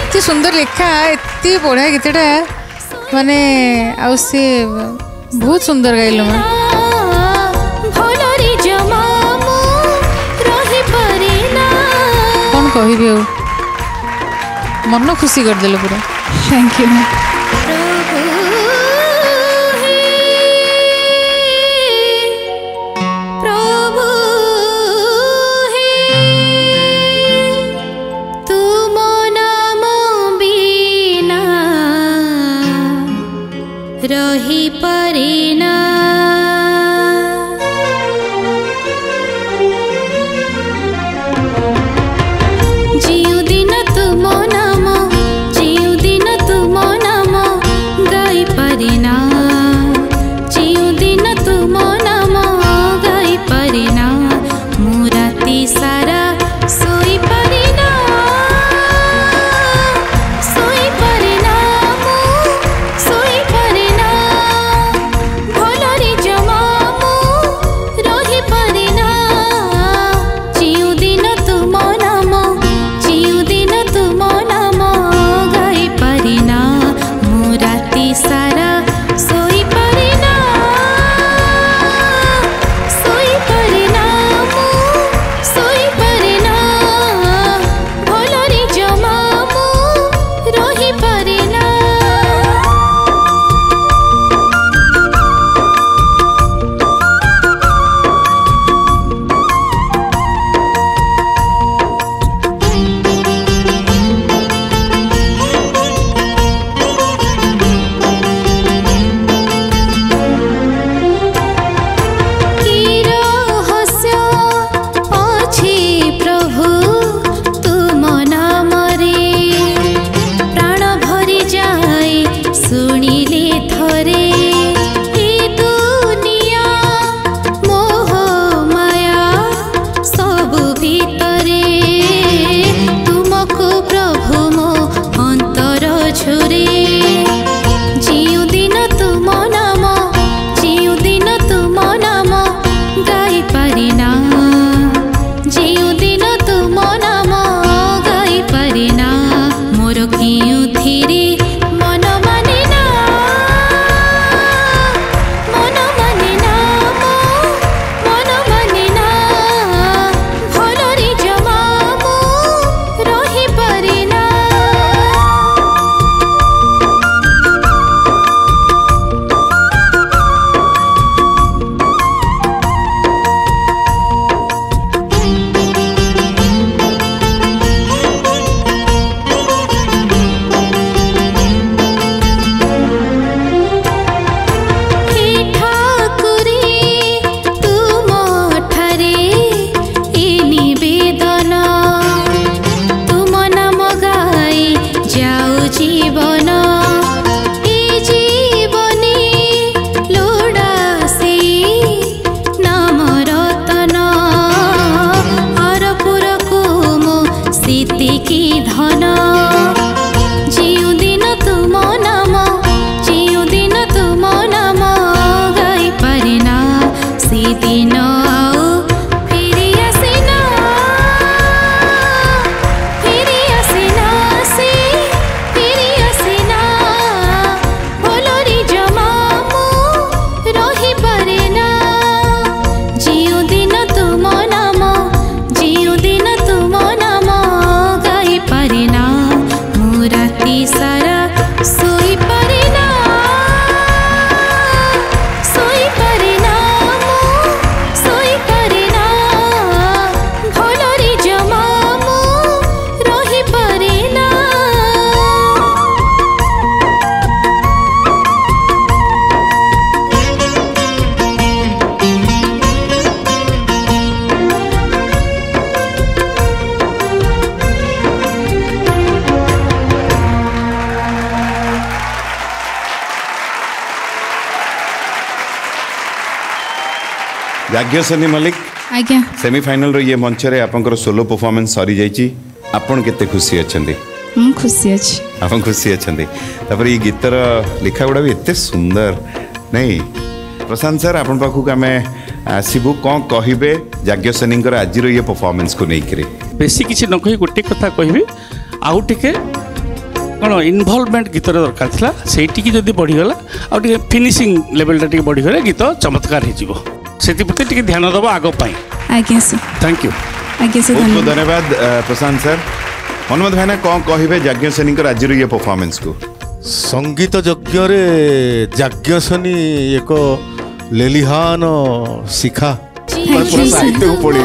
एत सुंदर लेखा एत बढ़िया गीतटा माने आउ से बहुत सुंदर गाइल कौन कहबी मन खुशी करदेल पूरा। Thank you. रही परेना जिउ दिन तुम नाम जिउ दिन तुम नाम गाई परेना जिउ दिन तुम नाम गाई परेना मु राति सारा सोई परेना याज्ञसेनी मलिक आज्ञा सेमीफाइनल रो ये मंच रे आपनकर सोलो परफॉर्मेंस सरी जाईची आपन केते खुशी अछंदी खुशी अछि आपन खुशी अछंदी तापर ये गीतर लिखा गुडा भी एते सुंदर नहीं प्रशांत सर आपन पाखु का मैं आसीबु कोन कहिबे याज्ञसेनी आज रो ये परफॉर्मेंस को नहीं करे बेसी किछि न कहि गोटे कथा कहिबे आउ टिके कौन इनवल्वमेंट गीत दरकार था से बढ़ीगला आगे फिनिशिंग लेवलटा टी बढ़ीगले गीत चमत्कार होती ध्यान दबा आगे आज्ञा सर थैंक यू आज्ञा सर बहुत बहुत धन्यवाद प्रशांत सर। हनुमत भाईना कौन कहे याज्ञसेनी आज ये परफॉर्मेंस को संगीत यज्ञ याज्ञसेनी एक लेलिहान शिखा पूरा साहित्य को पढ़ी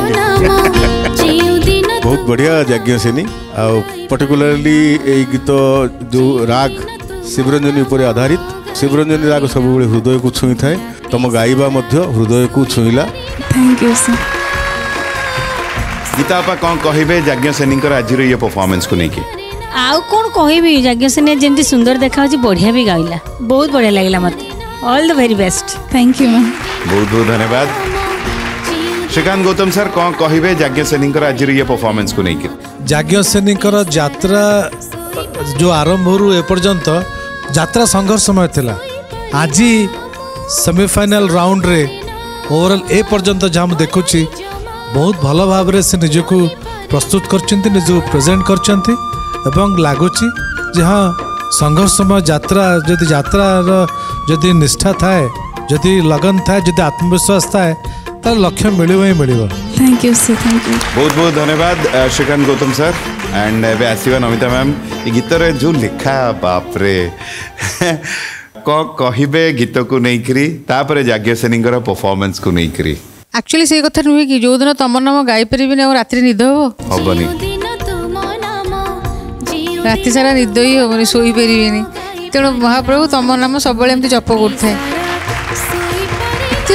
बहुत बढ़िया याज्ञसेनी पर्टिकुलरली ये गीत जो राग शिवरंजनी उपर आधारित शिवरंजनी राग सब हृदय को छुई थाए तुम गाइबा हृदय को छुईला थैंक यू सर। गीता आपा कौन कहे याज्ञसेनी आज ये परफॉर्मेंस को लेकिन आउ कौन कहबी याज्ञसेनी जमी सुंदर देखा बढ़िया भी गाइला बहुत बढ़िया लगे मत all the very best thank you ma'am बहुत बहुत धन्यवाद। श्रीकांत गौतम सर कौन कहे याज्ञसेनी आज ये परफॉर्मेंस को लेकिन याज्ञसेनी यात्रा जो आरंभ एपर्यंत यात्रा संघर्षमय थिला आज सेमीफाइनल राउंड रे ओवरऑल ए पर्यंत जहाँ देखुची बहुत भल भाव से निजक प्रस्तुत करछंती निजक प्रेजेंट करछंती एवं लगुच हाँ संघर्षमय यात्रा जदि यात्रार जदि निष्ठा थाए जदि लगन थाए जदि आत्मविश्वास थाए तार लक्ष्य मिलिबो ही मिलिबो। Thank you sir thank you बहुत बहुत धन्यवाद श्रीकांत गौतम सर एंड एवं आसवा नमिता मैम ये गीत रे जो लिखा बाप रे कौन कहे गीत को नहीं तापर याज्ञसेनी परफॉर्मेंस को नहीं एक्चुअली से कथा नुहे कि जो दिन तुम नाम गाई पारि राति निद हेनी राति सारा निद ही हेनी शोई पारे तेणु महाप्रभु तुम नाम सब एमती जप कर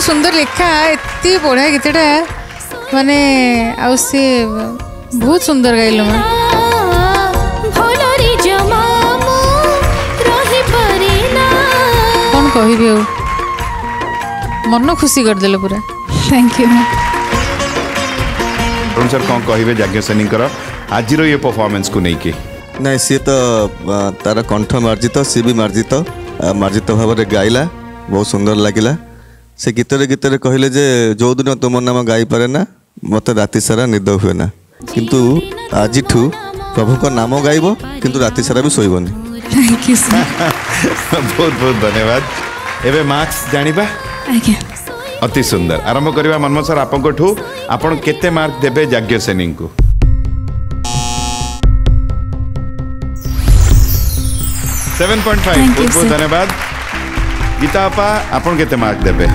सुंदर लेखा एत बढ़िया गीतटा माने आ से बहुत सुंदर गाइल कौन कहि मन खुशी करदे पूरा थैंक यू सर कौन कहे याज्ञसेनी आज ये परफॉर्मेंस को नहीं नहीं सी तो तार कंठ मार्जित सी भी मार्जित भाव में गाइला बहुत सुंदर लगिला से गीत कहले जे जो दिन तुम नाम गाई पारे ना मत राति सारा निद हुए ना किंतु आज प्रभु का नाम गाइब किंतु राति सारा भी शोबनी। थैंक यू सर बहुत बहुत धन्यवाद। एबे मार्क्स जानिबा अति सुंदर आरंभ करवा मनमोहन सर आपन केते मार्क देबे याज्ञसेनी को 7.5 बहुत बहुत धन्यवाद। गीता आपा आपन केते मार्क देबे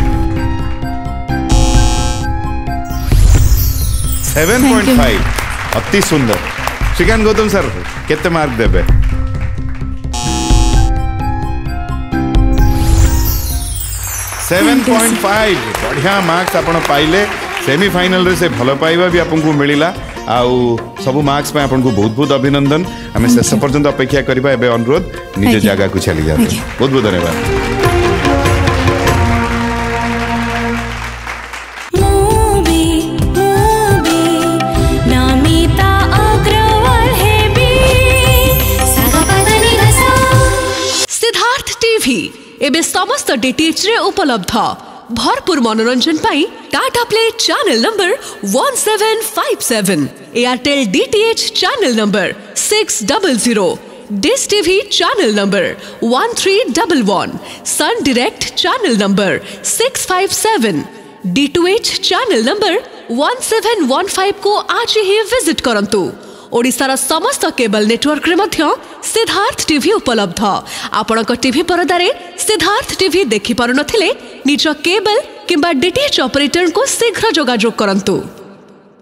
7.5 अति सुंदर। श्रीकांत गौतम सर केते मार्क देबे 7.5 बढ़िया मार्क्स आपण पाइले सेमीफाइनल रे से भल पाइबा भी आपन को मिलिला आउ सब मार्क्स पे आपन को बहुत बहुत अभिनंदन। हमें शेष पर्यंत अपेक्षा करबा एबे अनुरोध निज जगह को चली जाते बहुत बहुत धन्यवाद। एबे समस्त डीटीएच रे उपलब्ध भरपूर मनोरंजन पाई Tata play channel number 1757 Airtel DTH channel number 600 dish TV channel number 1311 sun direct channel number 657 D2H channel number 1715 को आज ही विजिट करंतु। ओडिशार समस्त केबल नेटवर्क रे मध्य सिद्धार्थ टीवी उपलब्ध। आपणक टीवी परदारे सिद्धार्थ टीवी देखि पारु नथिले निज केबल किंबा डीटीएच ऑपरेटर को शीघ्र जोगाजोग करंतु।